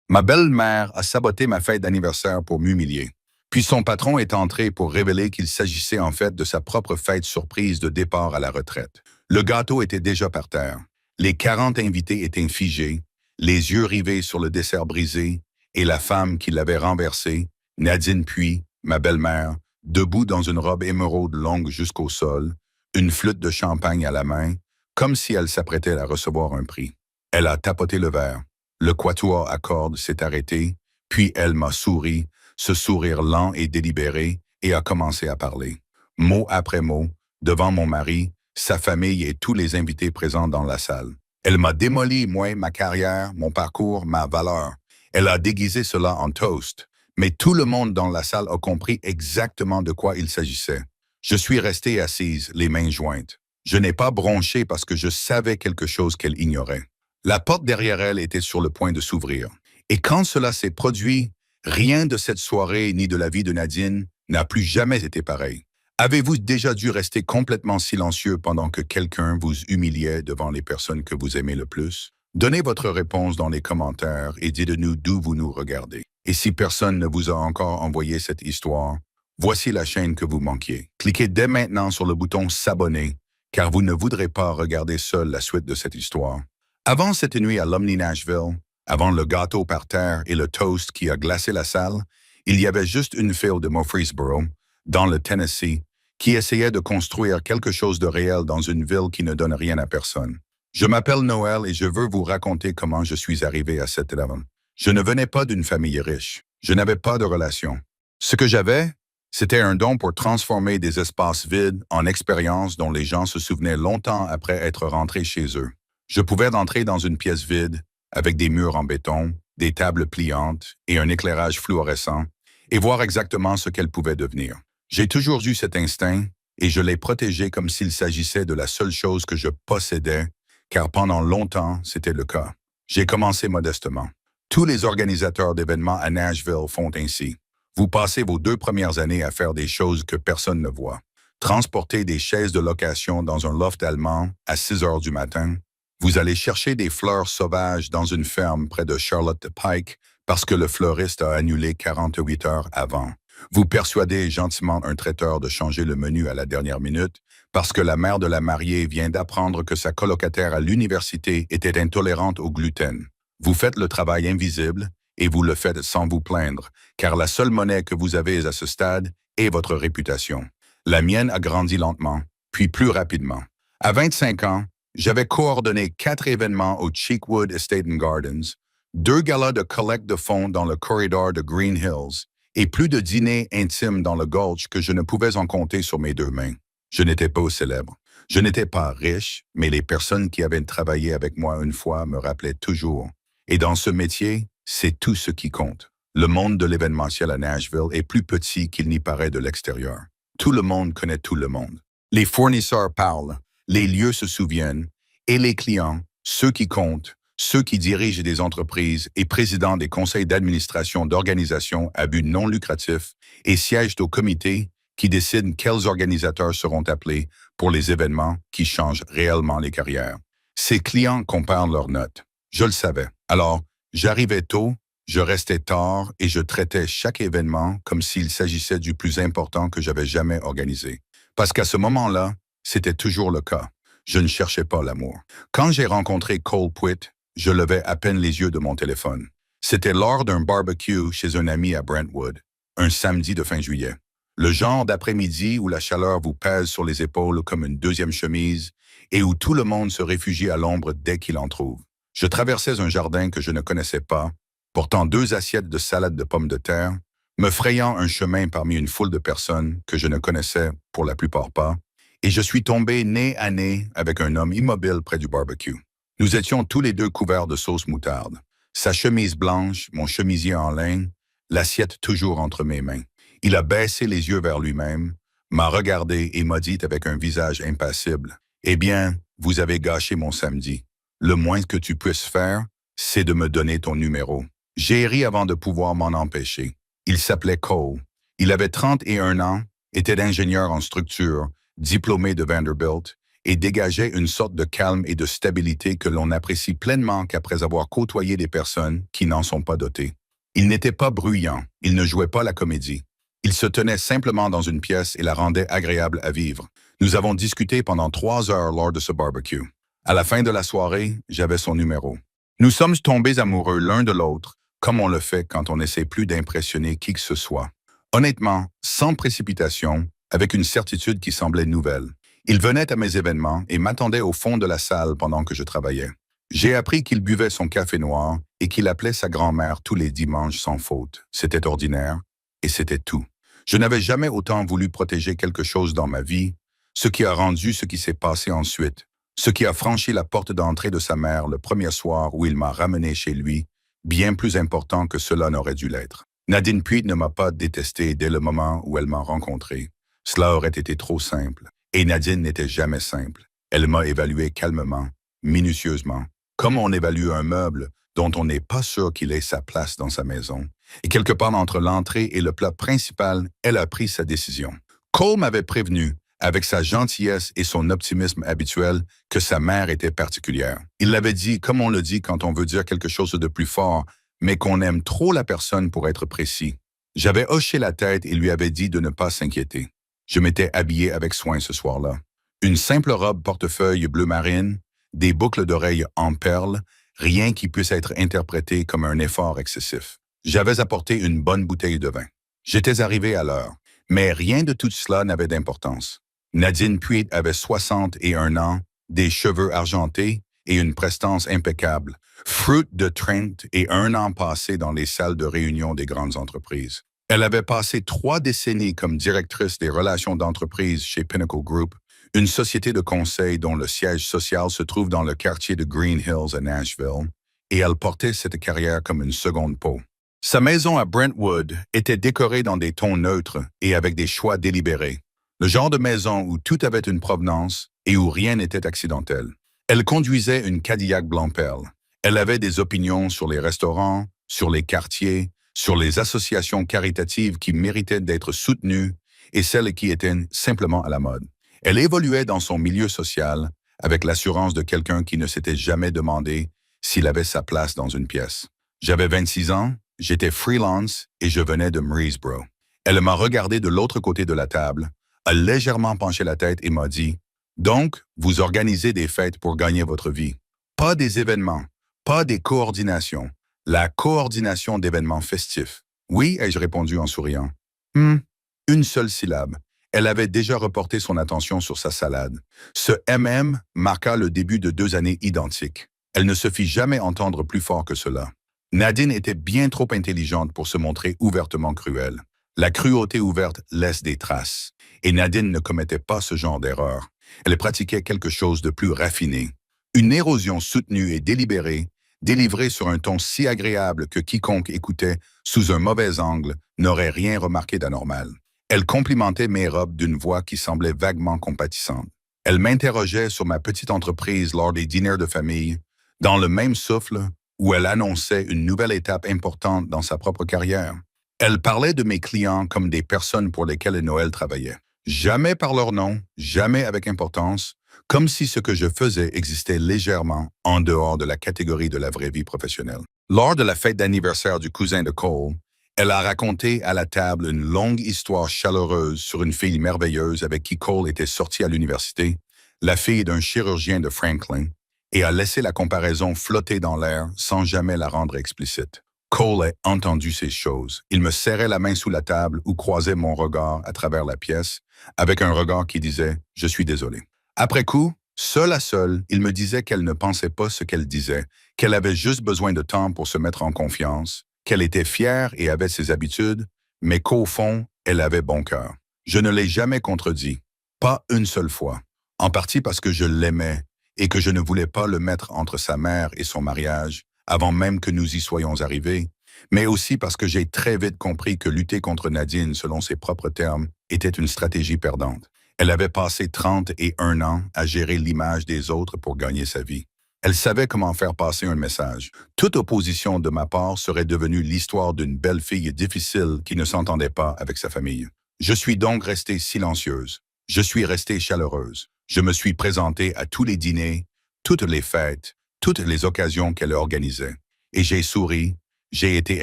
Ma belle-mère a saboté ma fête d'anniversaire pour m'humilier. Puis son patron est entré pour révéler qu'il s'agissait en fait de sa propre fête surprise de départ à la retraite. Le gâteau était déjà par terre. Les 40 invités étaient figés, les yeux rivés sur le dessert brisé, et la femme qui l'avait renversé, Nadine Puy, ma belle-mère, debout dans une robe émeraude longue jusqu'au sol, une flûte de champagne à la main, comme si elle s'apprêtait à recevoir un prix. Elle a tapoté le verre. Le quatuor à cordes s'est arrêté, puis elle m'a souri, ce sourire lent et délibéré, et a commencé à parler. Mot après mot, devant mon mari, sa famille et tous les invités présents dans la salle. Elle m'a démoli, moi, ma carrière, mon parcours, ma valeur. Elle a déguisé cela en toast, mais tout le monde dans la salle a compris exactement de quoi il s'agissait. Je suis resté assise, les mains jointes. Je n'ai pas bronché parce que je savais quelque chose qu'elle ignorait. La porte derrière elle était sur le point de s'ouvrir. Et quand cela s'est produit, rien de cette soirée ni de la vie de Nadine n'a plus jamais été pareil. Avez-vous déjà dû rester complètement silencieux pendant que quelqu'un vous humiliait devant les personnes que vous aimez le plus? Donnez votre réponse dans les commentaires et dites-nous d'où vous nous regardez. Et si personne ne vous a encore envoyé cette histoire, voici la chaîne que vous manquiez. Cliquez dès maintenant sur le bouton s'abonner, car vous ne voudrez pas regarder seul la suite de cette histoire. Avant cette nuit à l'Omni Nashville, avant le gâteau par terre et le toast qui a glacé la salle, il y avait juste une fille de Murfreesboro, dans le Tennessee, qui essayait de construire quelque chose de réel dans une ville qui ne donne rien à personne. Je m'appelle Noël et je veux vous raconter comment je suis arrivé à cette événement. Je ne venais pas d'une famille riche. Je n'avais pas de relation. Ce que j'avais, c'était un don pour transformer des espaces vides en expériences dont les gens se souvenaient longtemps après être rentrés chez eux. Je pouvais entrer dans une pièce vide, avec des murs en béton, des tables pliantes et un éclairage fluorescent, et voir exactement ce qu'elle pouvait devenir. J'ai toujours eu cet instinct, et je l'ai protégé comme s'il s'agissait de la seule chose que je possédais, car pendant longtemps, c'était le cas. J'ai commencé modestement. Tous les organisateurs d'événements à Nashville font ainsi. Vous passez vos 2 premières années à faire des choses que personne ne voit. Transporter des chaises de location dans un loft allemand à 6 heures du matin. Vous allez chercher des fleurs sauvages dans une ferme près de Charlotte Pike parce que le fleuriste a annulé 48 heures avant. Vous persuadez gentiment un traiteur de changer le menu à la dernière minute parce que la mère de la mariée vient d'apprendre que sa colocataire à l'université était intolérante au gluten. Vous faites le travail invisible et vous le faites sans vous plaindre, car la seule monnaie que vous avez à ce stade est votre réputation. La mienne a grandi lentement, puis plus rapidement. À 25 ans, j'avais coordonné 4 événements au Cheekwood Estate and Gardens, 2 galas de collecte de fonds dans le corridor de Green Hills et plus de dîners intimes dans le Gulch que je ne pouvais en compter sur mes 2 mains. Je n'étais pas célèbre. Je n'étais pas riche, mais les personnes qui avaient travaillé avec moi une fois me rappelaient toujours. Et dans ce métier, c'est tout ce qui compte. Le monde de l'événementiel à Nashville est plus petit qu'il n'y paraît de l'extérieur. Tout le monde connaît tout le monde. Les fournisseurs parlent. Les lieux se souviennent, et les clients, ceux qui comptent, ceux qui dirigent des entreprises et présidents des conseils d'administration d'organisations à but non lucratif et siègent au comité qui décident quels organisateurs seront appelés pour les événements qui changent réellement les carrières. Ces clients comparent leurs notes. Je le savais. Alors, j'arrivais tôt, je restais tard et je traitais chaque événement comme s'il s'agissait du plus important que j'avais jamais organisé. Parce qu'à ce moment-là, c'était toujours le cas. Je ne cherchais pas l'amour. Quand j'ai rencontré Cole Puitt, je levais à peine les yeux de mon téléphone. C'était lors d'un barbecue chez un ami à Brentwood, un samedi de fin juillet. Le genre d'après-midi où la chaleur vous pèse sur les épaules comme une deuxième chemise et où tout le monde se réfugie à l'ombre dès qu'il en trouve. Je traversais un jardin que je ne connaissais pas, portant 2 assiettes de salade de pommes de terre, me frayant un chemin parmi une foule de personnes que je ne connaissais pour la plupart pas, et je suis tombé nez à nez avec un homme immobile près du barbecue. Nous étions tous les 2 couverts de sauce moutarde. Sa chemise blanche, mon chemisier en laine, l'assiette toujours entre mes mains. Il a baissé les yeux vers lui-même, m'a regardé et m'a dit avec un visage impassible, « Eh bien, vous avez gâché mon samedi. Le moins que tu puisses faire, c'est de me donner ton numéro. » J'ai ri avant de pouvoir m'en empêcher. Il s'appelait Cole. Il avait 31 ans, était ingénieur en structure, diplômé de Vanderbilt, et dégageait une sorte de calme et de stabilité que l'on apprécie pleinement qu'après avoir côtoyé des personnes qui n'en sont pas dotées. Il n'était pas bruyant, il ne jouait pas la comédie. Il se tenait simplement dans une pièce et la rendait agréable à vivre. Nous avons discuté pendant 3 heures lors de ce barbecue. À la fin de la soirée, j'avais son numéro. Nous sommes tombés amoureux l'un de l'autre, comme on le fait quand on n'essaie plus d'impressionner qui que ce soit. Honnêtement, sans précipitation, avec une certitude qui semblait nouvelle. Il venait à mes événements et m'attendait au fond de la salle pendant que je travaillais. J'ai appris qu'il buvait son café noir et qu'il appelait sa grand-mère tous les dimanches sans faute. C'était ordinaire et c'était tout. Je n'avais jamais autant voulu protéger quelque chose dans ma vie, ce qui a rendu ce qui s'est passé ensuite, ce qui a franchi la porte d'entrée de sa mère le premier soir où il m'a ramené chez lui, bien plus important que cela n'aurait dû l'être. Nadine Puig ne m'a pas détesté dès le moment où elle m'a rencontré. Cela aurait été trop simple. Et Nadine n'était jamais simple. Elle m'a évalué calmement, minutieusement, comme on évalue un meuble dont on n'est pas sûr qu'il ait sa place dans sa maison. Et quelque part entre l'entrée et le plat principal, elle a pris sa décision. Cole m'avait prévenu, avec sa gentillesse et son optimisme habituel, que sa mère était particulière. Il l'avait dit comme on le dit quand on veut dire quelque chose de plus fort, mais qu'on aime trop la personne pour être précis. J'avais hoché la tête et lui avais dit de ne pas s'inquiéter. Je m'étais habillé avec soin ce soir-là. Une simple robe portefeuille bleu marine, des boucles d'oreilles en perles, rien qui puisse être interprété comme un effort excessif. J'avais apporté une bonne bouteille de vin. J'étais arrivé à l'heure, mais rien de tout cela n'avait d'importance. Nadine Puig avait 61 ans, des cheveux argentés et une prestance impeccable, fruit de Trent et 1 an passé dans les salles de réunion des grandes entreprises. Elle avait passé 3 décennies comme directrice des relations d'entreprise chez Pinnacle Group, une société de conseil dont le siège social se trouve dans le quartier de Green Hills à Nashville, et elle portait cette carrière comme une seconde peau. Sa maison à Brentwood était décorée dans des tons neutres et avec des choix délibérés. Le genre de maison où tout avait une provenance et où rien n'était accidentel. Elle conduisait une Cadillac blanc-perle. Elle avait des opinions sur les restaurants, sur les quartiers, sur les associations caritatives qui méritaient d'être soutenues et celles qui étaient simplement à la mode. Elle évoluait dans son milieu social avec l'assurance de quelqu'un qui ne s'était jamais demandé s'il avait sa place dans une pièce. J'avais 26 ans, j'étais freelance et je venais de Murfreesboro. Elle m'a regardé de l'autre côté de la table, a légèrement penché la tête et m'a dit « Donc, vous organisez des fêtes pour gagner votre vie. Pas des événements, pas des coordinations. La coordination d'événements festifs. » « Oui, ai-je répondu en souriant. « Une seule syllabe. » Elle avait déjà reporté son attention sur sa salade. Ce MM marqua le début de 2 années identiques. Elle ne se fit jamais entendre plus fort que cela. Nadine était bien trop intelligente pour se montrer ouvertement cruelle. La cruauté ouverte laisse des traces. Et Nadine ne commettait pas ce genre d'erreur. Elle pratiquait quelque chose de plus raffiné. Une érosion soutenue et délibérée, délivrée sur un ton si agréable que quiconque écoutait sous un mauvais angle n'aurait rien remarqué d'anormal. Elle complimentait mes robes d'une voix qui semblait vaguement compatissante. Elle m'interrogeait sur ma petite entreprise lors des dîners de famille, dans le même souffle où elle annonçait une nouvelle étape importante dans sa propre carrière. Elle parlait de mes clients comme des personnes pour lesquelles Noël travaillait. Jamais par leur nom, jamais avec importance, comme si ce que je faisais existait légèrement en dehors de la catégorie de la vraie vie professionnelle. Lors de la fête d'anniversaire du cousin de Cole, elle a raconté à la table une longue histoire chaleureuse sur une fille merveilleuse avec qui Cole était sorti à l'université, la fille d'un chirurgien de Franklin, et a laissé la comparaison flotter dans l'air sans jamais la rendre explicite. Cole a entendu ces choses. Il me serrait la main sous la table ou croisait mon regard à travers la pièce, avec un regard qui disait « Je suis désolé ». Après coup, seul à seul, il me disait qu'elle ne pensait pas ce qu'elle disait, qu'elle avait juste besoin de temps pour se mettre en confiance, qu'elle était fière et avait ses habitudes, mais qu'au fond, elle avait bon cœur. Je ne l'ai jamais contredit, pas une seule fois, en partie parce que je l'aimais et que je ne voulais pas le mettre entre sa mère et son mariage, avant même que nous y soyons arrivés, mais aussi parce que j'ai très vite compris que lutter contre Nadine, selon ses propres termes, était une stratégie perdante. Elle avait passé 31 ans à gérer l'image des autres pour gagner sa vie. Elle savait comment faire passer un message. Toute opposition de ma part serait devenue l'histoire d'une belle fille difficile qui ne s'entendait pas avec sa famille. Je suis donc restée silencieuse. Je suis restée chaleureuse. Je me suis présenté à tous les dîners, toutes les fêtes, toutes les occasions qu'elle organisait. Et j'ai souri, j'ai été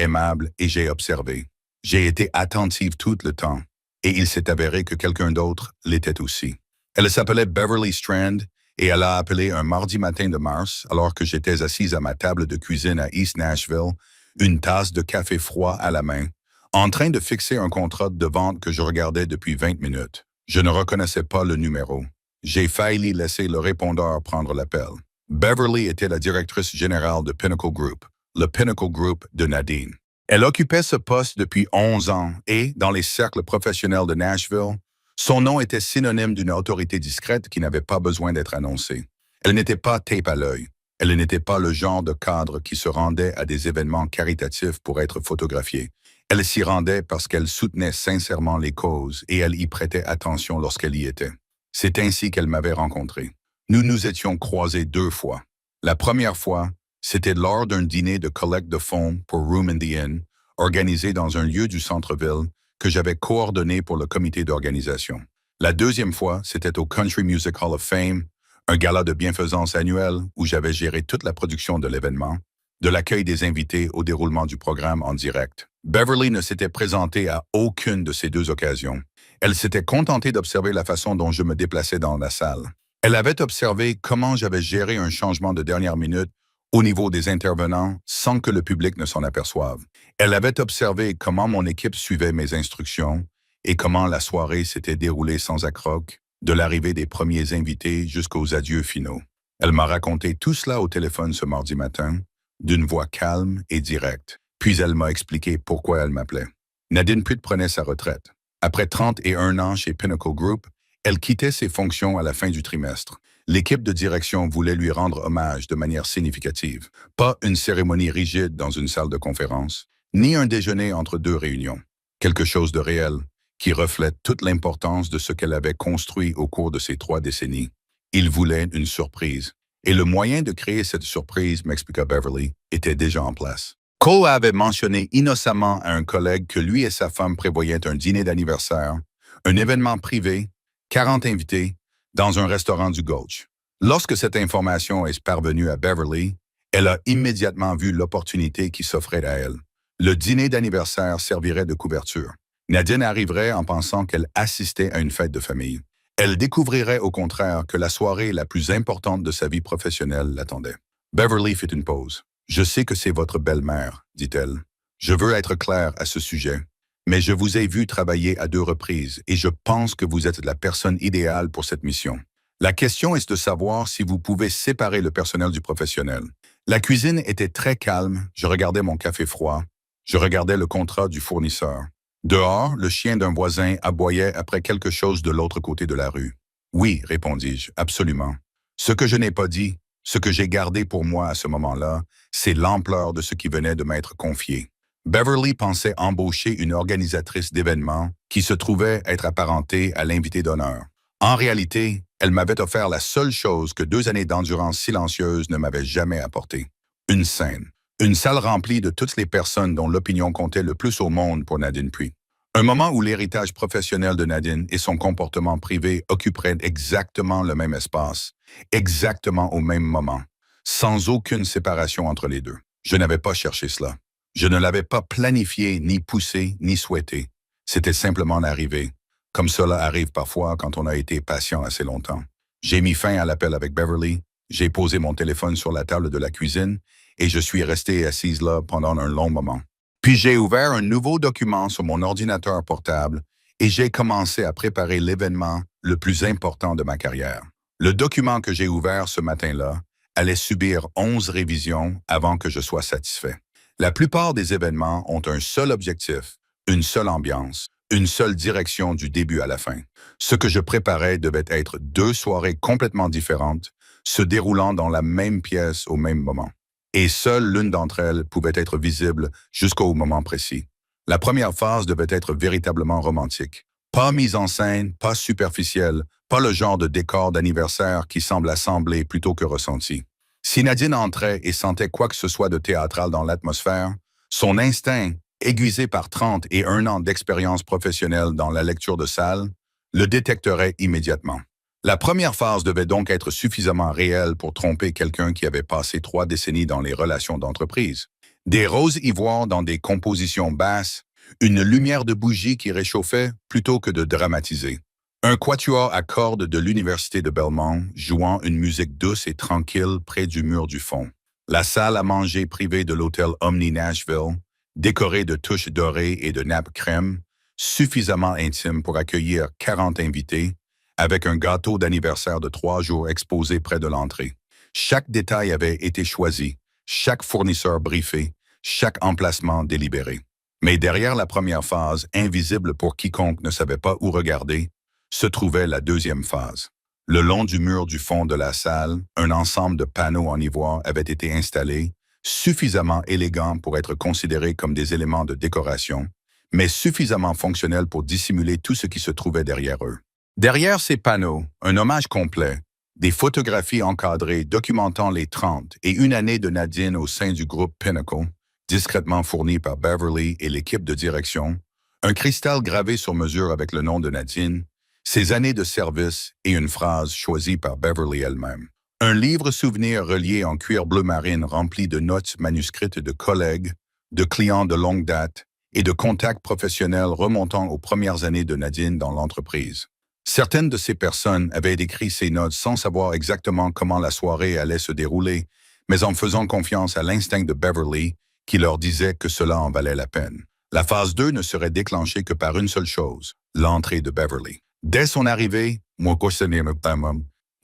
aimable et j'ai observé. J'ai été attentive tout le temps. Et il s'est avéré que quelqu'un d'autre l'était aussi. Elle s'appelait Beverly Strand et elle a appelé un mardi matin de mars, alors que j'étais assise à ma table de cuisine à East Nashville, une tasse de café froid à la main, en train de fixer un contrat de vente que je regardais depuis 20 minutes. Je ne reconnaissais pas le numéro. J'ai failli laisser le répondeur prendre l'appel. Beverly était la directrice générale de Pinnacle Group, le Pinnacle Group de Nadine. Elle occupait ce poste depuis 11 ans et, dans les cercles professionnels de Nashville, son nom était synonyme d'une autorité discrète qui n'avait pas besoin d'être annoncée. Elle n'était pas tape à l'œil. Elle n'était pas le genre de cadre qui se rendait à des événements caritatifs pour être photographié. Elle s'y rendait parce qu'elle soutenait sincèrement les causes et elle y prêtait attention lorsqu'elle y était. C'est ainsi qu'elle m'avait rencontré. Nous nous étions croisés 2 fois. La première fois, c'était lors d'un dîner de collecte de fonds pour Room in the Inn, organisé dans un lieu du centre-ville que j'avais coordonné pour le comité d'organisation. La deuxième fois, c'était au Country Music Hall of Fame, un gala de bienfaisance annuel où j'avais géré toute la production de l'événement, de l'accueil des invités au déroulement du programme en direct. Beverly ne s'était présentée à aucune de ces 2 occasions. Elle s'était contentée d'observer la façon dont je me déplaçais dans la salle. Elle avait observé comment j'avais géré un changement de dernière minute au niveau des intervenants sans que le public ne s'en aperçoive. Elle avait observé comment mon équipe suivait mes instructions et comment la soirée s'était déroulée sans accroc, de l'arrivée des premiers invités jusqu'aux adieux finaux. Elle m'a raconté tout cela au téléphone ce mardi matin, d'une voix calme et directe. Puis elle m'a expliqué pourquoi elle m'appelait. Nadine Pruitt prenait sa retraite. Après 31 ans chez Pinnacle Group, elle quittait ses fonctions à la fin du trimestre. L'équipe de direction voulait lui rendre hommage de manière significative. Pas une cérémonie rigide dans une salle de conférence, ni un déjeuner entre 2 réunions. Quelque chose de réel, qui reflète toute l'importance de ce qu'elle avait construit au cours de ces 3 décennies. Il voulait une surprise. Et le moyen de créer cette surprise, m'expliqua Beverly, était déjà en place. Cole avait mentionné innocemment à un collègue que lui et sa femme prévoyaient un dîner d'anniversaire, un événement privé, 40 invités, dans un restaurant du Gulch. Lorsque cette information est parvenue à Beverly, elle a immédiatement vu l'opportunité qui s'offrait à elle. Le dîner d'anniversaire servirait de couverture. Nadine arriverait en pensant qu'elle assistait à une fête de famille. Elle découvrirait au contraire que la soirée la plus importante de sa vie professionnelle l'attendait. Beverly fit une pause. « Je sais que c'est votre belle-mère, dit-elle. Je veux être claire à ce sujet. Mais je vous ai vu travailler à 2 reprises et je pense que vous êtes la personne idéale pour cette mission. La question est de savoir si vous pouvez séparer le personnel du professionnel. » La cuisine était très calme, je regardais mon café froid, je regardais le contrat du fournisseur. Dehors, le chien d'un voisin aboyait après quelque chose de l'autre côté de la rue. « Oui, répondis-je, absolument. Ce que je n'ai pas dit, ce que j'ai gardé pour moi à ce moment-là, c'est l'ampleur de ce qui venait de m'être confié. » Beverly pensait embaucher une organisatrice d'événements qui se trouvait être apparentée à l'invité d'honneur. En réalité, elle m'avait offert la seule chose que 2 années d'endurance silencieuse ne m'avaient jamais apporté. Une scène. Une salle remplie de toutes les personnes dont l'opinion comptait le plus au monde pour Nadine Pruitt. Un moment où l'héritage professionnel de Nadine et son comportement privé occuperaient exactement le même espace, exactement au même moment, sans aucune séparation entre les deux. Je n'avais pas cherché cela. Je ne l'avais pas planifié, ni poussé, ni souhaité. C'était simplement arrivé, comme cela arrive parfois quand on a été patient assez longtemps. J'ai mis fin à l'appel avec Beverly, j'ai posé mon téléphone sur la table de la cuisine et je suis restée assise là pendant un long moment. Puis j'ai ouvert un nouveau document sur mon ordinateur portable et j'ai commencé à préparer l'événement le plus important de ma carrière. Le document que j'ai ouvert ce matin-là allait subir 11 révisions avant que je sois satisfait. La plupart des événements ont un seul objectif, une seule ambiance, une seule direction du début à la fin. Ce que je préparais devait être 2 soirées complètement différentes, se déroulant dans la même pièce au même moment. Et seule l'une d'entre elles pouvait être visible jusqu'au moment précis. La première phase devait être véritablement romantique. Pas mise en scène, pas superficielle, pas le genre de décor d'anniversaire qui semble assemblé plutôt que ressenti. Si Nadine entrait et sentait quoi que ce soit de théâtral dans l'atmosphère, son instinct, aiguisé par 31 ans d'expérience professionnelle dans la lecture de salle, le détecterait immédiatement. La première phase devait donc être suffisamment réelle pour tromper quelqu'un qui avait passé 3 décennies dans les relations d'entreprise. Des roses ivoires dans des compositions basses, une lumière de bougie qui réchauffait plutôt que de dramatiser. Un quatuor à cordes de l'Université de Belmont jouant une musique douce et tranquille près du mur du fond. La salle à manger privée de l'hôtel Omni Nashville, décorée de touches dorées et de nappes crème, suffisamment intime pour accueillir 40 invités, avec un gâteau d'anniversaire de 3 jours exposé près de l'entrée. Chaque détail avait été choisi, chaque fournisseur briefé, chaque emplacement délibéré. Mais derrière la première phase, invisible pour quiconque ne savait pas où regarder, se trouvait la deuxième phase. Le long du mur du fond de la salle, un ensemble de panneaux en ivoire avait été installé, suffisamment élégants pour être considérés comme des éléments de décoration, mais suffisamment fonctionnels pour dissimuler tout ce qui se trouvait derrière eux. Derrière ces panneaux, un hommage complet, des photographies encadrées documentant les 30 et une année de Nadine au sein du groupe Pinnacle, discrètement fourni par Beverly et l'équipe de direction, un cristal gravé sur mesure avec le nom de Nadine, ses années de service et une phrase choisie par Beverly elle-même. Un livre souvenir relié en cuir bleu marine rempli de notes manuscrites de collègues, de clients de longue date et de contacts professionnels remontant aux premières années de Nadine dans l'entreprise. Certaines de ces personnes avaient écrit ces notes sans savoir exactement comment la soirée allait se dérouler, mais en faisant confiance à l'instinct de Beverly qui leur disait que cela en valait la peine. La phase 2 ne serait déclenchée que par une seule chose, l'entrée de Beverly. Dès son arrivée, mon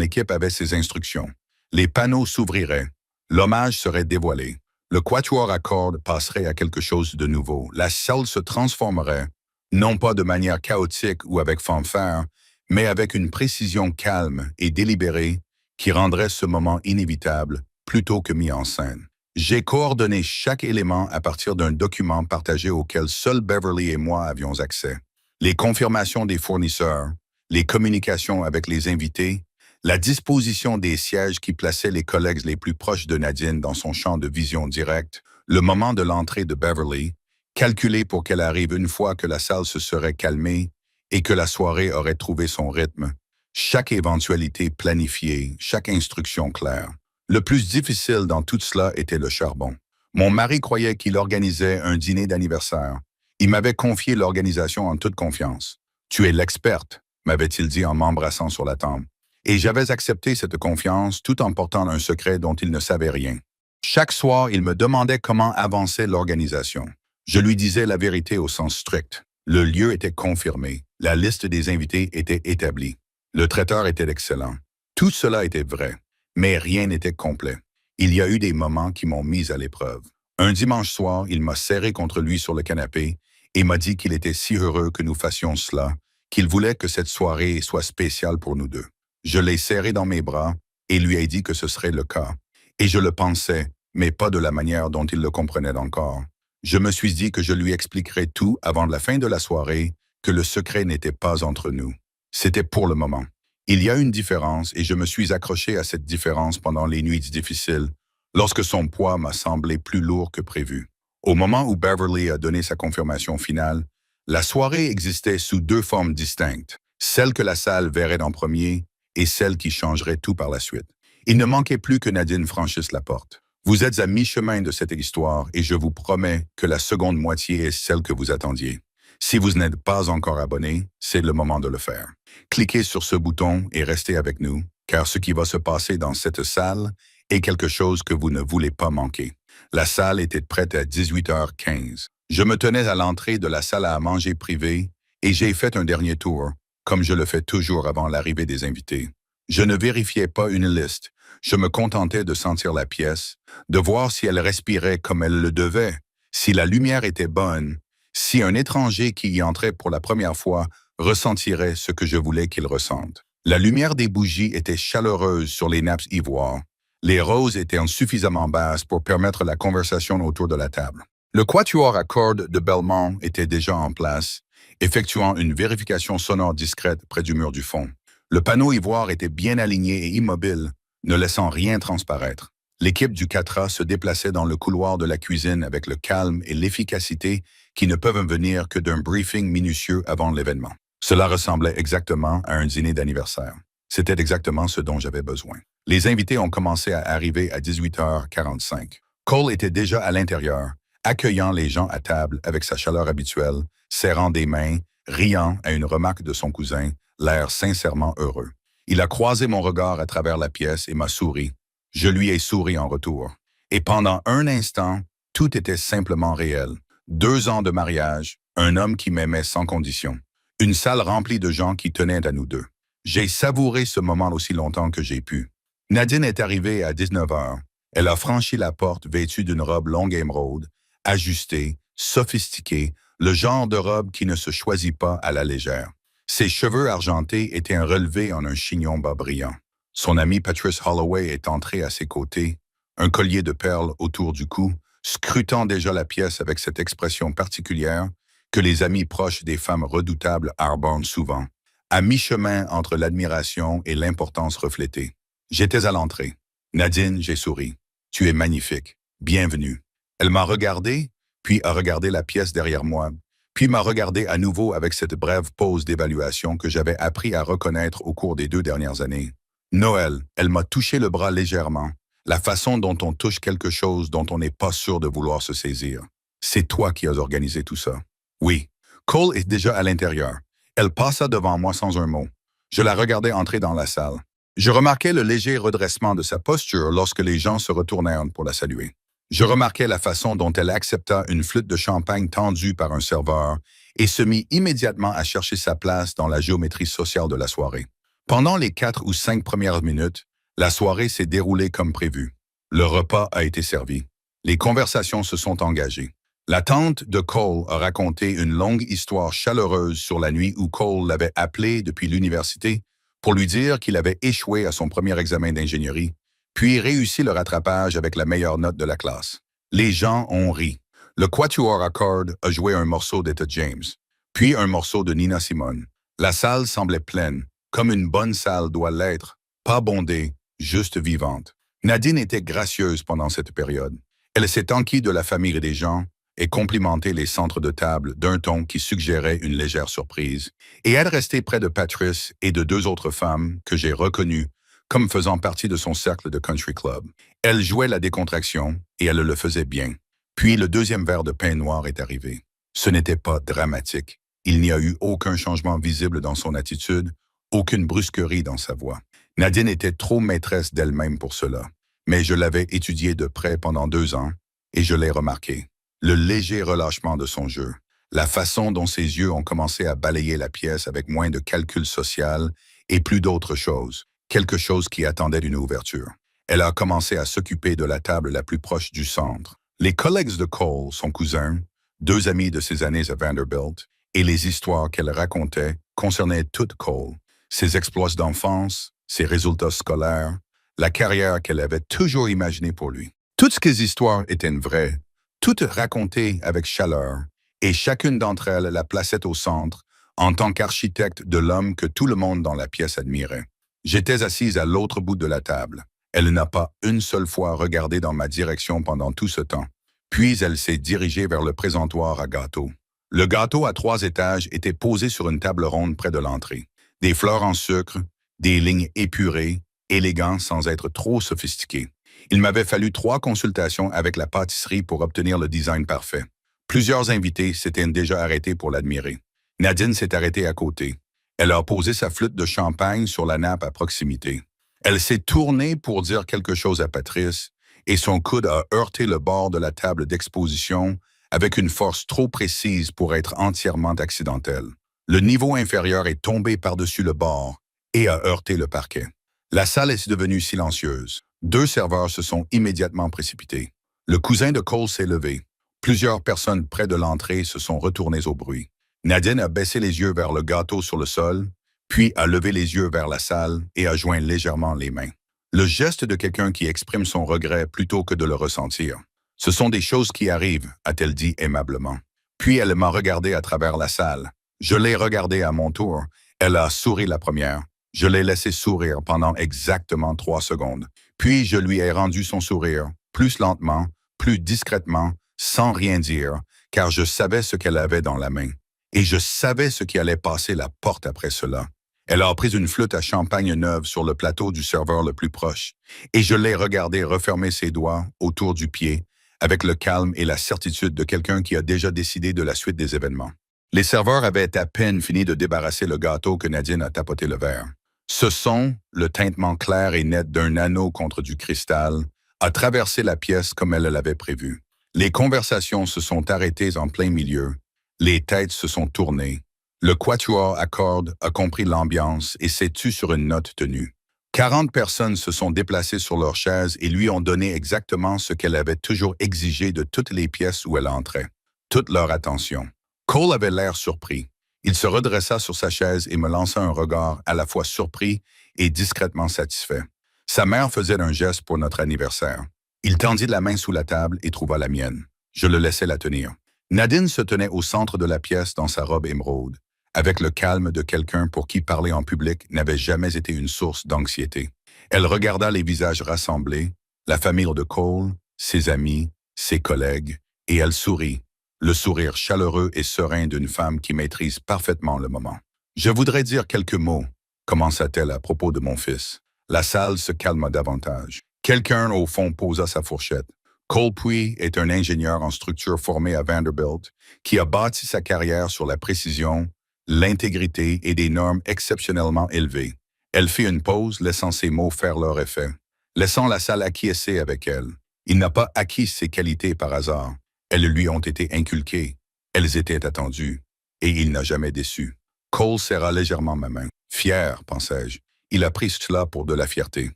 équipe avait ses instructions. Les panneaux s'ouvriraient. L'hommage serait dévoilé. Le quatuor à cordes passerait à quelque chose de nouveau. La salle se transformerait, non pas de manière chaotique ou avec fanfare, mais avec une précision calme et délibérée qui rendrait ce moment inévitable plutôt que mis en scène. J'ai coordonné chaque élément à partir d'un document partagé auquel seul Beverly et moi avions accès. Les confirmations des fournisseurs, les communications avec les invités, la disposition des sièges qui plaçaient les collègues les plus proches de Nadine dans son champ de vision directe, le moment de l'entrée de Beverly, calculé pour qu'elle arrive une fois que la salle se serait calmée et que la soirée aurait trouvé son rythme, chaque éventualité planifiée, chaque instruction claire. Le plus difficile dans tout cela était le charbon. Mon mari croyait qu'il organisait un dîner d'anniversaire. Il m'avait confié l'organisation en toute confiance. « Tu es l'experte », m'avait-il dit en m'embrassant sur la tempe. Et j'avais accepté cette confiance tout en portant un secret dont il ne savait rien. Chaque soir, il me demandait comment avançait l'organisation. Je lui disais la vérité au sens strict. Le lieu était confirmé. La liste des invités était établie. Le traiteur était excellent. Tout cela était vrai, mais rien n'était complet. Il y a eu des moments qui m'ont mis à l'épreuve. Un dimanche soir, il m'a serré contre lui sur le canapé et m'a dit qu'il était si heureux que nous fassions cela, qu'il voulait que cette soirée soit spéciale pour nous deux. Je l'ai serré dans mes bras et lui ai dit que ce serait le cas. Et je le pensais, mais pas de la manière dont il le comprenait encore. Je me suis dit que je lui expliquerais tout avant la fin de la soirée, que le secret n'était pas entre nous. C'était pour le moment. Il y a une différence et je me suis accroché à cette différence pendant les nuits difficiles, lorsque son poids m'a semblé plus lourd que prévu. Au moment où Beverly a donné sa confirmation finale, la soirée existait sous 2 formes distinctes, celle que la salle verrait en premier et celle qui changerait tout par la suite. Il ne manquait plus que Nadine franchisse la porte. Vous êtes à mi-chemin de cette histoire et je vous promets que la seconde moitié est celle que vous attendiez. Si vous n'êtes pas encore abonné, c'est le moment de le faire. Cliquez sur ce bouton et restez avec nous, car ce qui va se passer dans cette salle est quelque chose que vous ne voulez pas manquer. La salle était prête à 18h15. Je me tenais à l'entrée de la salle à manger privée et j'ai fait un dernier tour, comme je le fais toujours avant l'arrivée des invités. Je ne vérifiais pas une liste. Je me contentais de sentir la pièce, de voir si elle respirait comme elle le devait, si la lumière était bonne, si un étranger qui y entrait pour la première fois ressentirait ce que je voulais qu'il ressente. La lumière des bougies était chaleureuse sur les nappes ivoires. Les roses étaient suffisamment basses pour permettre la conversation autour de la table. Le quatuor à cordes de Belmont était déjà en place, effectuant une vérification sonore discrète près du mur du fond. Le panneau ivoire était bien aligné et immobile, ne laissant rien transparaître. L'équipe du 4A se déplaçait dans le couloir de la cuisine avec le calme et l'efficacité qui ne peuvent venir que d'un briefing minutieux avant l'événement. Cela ressemblait exactement à un dîner d'anniversaire. C'était exactement ce dont j'avais besoin. Les invités ont commencé à arriver à 18h45. Cole était déjà à l'intérieur, accueillant les gens à table avec sa chaleur habituelle, serrant des mains, riant à une remarque de son cousin, l'air sincèrement heureux. Il a croisé mon regard à travers la pièce et m'a souri. Je lui ai souri en retour. Et pendant un instant, tout était simplement réel. 2 ans de mariage, un homme qui m'aimait sans condition. Une salle remplie de gens qui tenaient à nous deux. J'ai savouré ce moment aussi longtemps que j'ai pu. Nadine est arrivée à 19h. Elle a franchi la porte vêtue d'une robe longue émeraude, ajustée, sophistiquée, le genre de robe qui ne se choisit pas à la légère. Ses cheveux argentés étaient relevés en un chignon bas brillant. Son ami Patrice Holloway est entré à ses côtés, un collier de perles autour du cou, scrutant déjà la pièce avec cette expression particulière que les amis proches des femmes redoutables arborent souvent, à mi-chemin entre l'admiration et l'importance reflétée. J'étais à l'entrée. Nadine, j'ai souri. Tu es magnifique. Bienvenue. Elle m'a regardé, puis a regardé la pièce derrière moi, puis m'a regardé à nouveau avec cette brève pause d'évaluation que j'avais appris à reconnaître au cours des 2 dernières années. Noël, elle m'a touché le bras légèrement, la façon dont on touche quelque chose dont on n'est pas sûr de vouloir se saisir. C'est toi qui as organisé tout ça. Oui. Cole est déjà à l'intérieur. Elle passa devant moi sans un mot. Je la regardais entrer dans la salle. Je remarquais le léger redressement de sa posture lorsque les gens se retournèrent pour la saluer. Je remarquais la façon dont elle accepta une flûte de champagne tendue par un serveur et se mit immédiatement à chercher sa place dans la géométrie sociale de la soirée. Pendant les 4 ou 5 premières minutes, la soirée s'est déroulée comme prévu. Le repas a été servi. Les conversations se sont engagées. La tante de Cole a raconté une longue histoire chaleureuse sur la nuit où Cole l'avait appelé depuis l'université pour lui dire qu'il avait échoué à son premier examen d'ingénierie, puis réussi le rattrapage avec la meilleure note de la classe. Les gens ont ri. Le quatuor à cordes a joué un morceau d'Etta James, puis un morceau de Nina Simone. La salle semblait pleine, comme une bonne salle doit l'être, pas bondée, juste vivante. Nadine était gracieuse pendant cette période. Elle s'est enquis de la famille et des gens et complimenté les centres de table d'un ton qui suggérait une légère surprise, et elle restait près de Patrice et de 2 autres femmes que j'ai reconnues comme faisant partie de son cercle de country club. Elle jouait la décontraction et elle le faisait bien. Puis le 2e verre de pain noir est arrivé. Ce n'était pas dramatique. Il n'y a eu aucun changement visible dans son attitude, aucune brusquerie dans sa voix. Nadine était trop maîtresse d'elle-même pour cela, mais je l'avais étudiée de près pendant 2 ans et je l'ai remarqué. Le léger relâchement de son jeu, la façon dont ses yeux ont commencé à balayer la pièce avec moins de calcul social et plus d'autre chose, quelque chose qui attendait une ouverture. Elle a commencé à s'occuper de la table la plus proche du centre. Les collègues de Cole, son cousin, 2 amis de ses années à Vanderbilt, et les histoires qu'elle racontait concernaient toute Cole, ses exploits d'enfance, ses résultats scolaires, la carrière qu'elle avait toujours imaginée pour lui. Toutes ces histoires étaient vraies, toutes racontées avec chaleur, et chacune d'entre elles la plaçait au centre en tant qu'architecte de l'homme que tout le monde dans la pièce admirait. J'étais assise à l'autre bout de la table. Elle n'a pas une seule fois regardé dans ma direction pendant tout ce temps. Puis elle s'est dirigée vers le présentoir à gâteaux. Le gâteau à 3 étages était posé sur une table ronde près de l'entrée. Des fleurs en sucre, des lignes épurées, élégants sans être trop sophistiqués. Il m'avait fallu 3 consultations avec la pâtisserie pour obtenir le design parfait. Plusieurs invités s'étaient déjà arrêtés pour l'admirer. Nadine s'est arrêtée à côté. Elle a posé sa flûte de champagne sur la nappe à proximité. Elle s'est tournée pour dire quelque chose à Patrice et son coude a heurté le bord de la table d'exposition avec une force trop précise pour être entièrement accidentelle. Le niveau inférieur est tombé par-dessus le bord et a heurté le parquet. La salle est devenue silencieuse. 2 serveurs se sont immédiatement précipités. Le cousin de Cole s'est levé. Plusieurs personnes près de l'entrée se sont retournées au bruit. Nadine a baissé les yeux vers le gâteau sur le sol, puis a levé les yeux vers la salle et a joint légèrement les mains. Le geste de quelqu'un qui exprime son regret plutôt que de le ressentir. « Ce sont des choses qui arrivent », a-t-elle dit aimablement. Puis elle m'a regardé à travers la salle. Je l'ai regardée à mon tour. Elle a souri la première. Je l'ai laissé sourire pendant exactement 3 secondes. Puis je lui ai rendu son sourire, plus lentement, plus discrètement, sans rien dire, car je savais ce qu'elle avait dans la main. Et je savais ce qui allait passer la porte après cela. Elle a pris une flûte à champagne neuve sur le plateau du serveur le plus proche, et je l'ai regardé refermer ses doigts autour du pied, avec le calme et la certitude de quelqu'un qui a déjà décidé de la suite des événements. Les serveurs avaient à peine fini de débarrasser le gâteau que Nadine a tapoté le verre. Ce son, le tintement clair et net d'un anneau contre du cristal, a traversé la pièce comme elle l'avait prévu. Les conversations se sont arrêtées en plein milieu, les têtes se sont tournées. Le quatuor à cordes a compris l'ambiance et s'est tu sur une note tenue. 40 personnes se sont déplacées sur leurs chaises et lui ont donné exactement ce qu'elle avait toujours exigé de toutes les pièces où elle entrait, toute leur attention. Cole avait l'air surpris. Il se redressa sur sa chaise et me lança un regard à la fois surpris et discrètement satisfait. Sa mère faisait un geste pour notre anniversaire. Il tendit la main sous la table et trouva la mienne. Je le laissai la tenir. Nadine se tenait au centre de la pièce dans sa robe émeraude, avec le calme de quelqu'un pour qui parler en public n'avait jamais été une source d'anxiété. Elle regarda les visages rassemblés, la famille de Cole, ses amis, ses collègues, et elle sourit, le sourire chaleureux et serein d'une femme qui maîtrise parfaitement le moment. « Je voudrais dire quelques mots », commença-t-elle à propos de mon fils. La salle se calma davantage. Quelqu'un au fond posa sa fourchette. Cole Puy est un ingénieur en structure formé à Vanderbilt qui a bâti sa carrière sur la précision, l'intégrité et des normes exceptionnellement élevées. Elle fit une pause, laissant ses mots faire leur effet, laissant la salle acquiescer avec elle. Il n'a pas acquis ses qualités par hasard. Elles lui ont été inculquées. Elles étaient attendues. Et il n'a jamais déçu. Cole serra légèrement ma main. Fier, pensai-je. Il a pris cela pour de la fierté.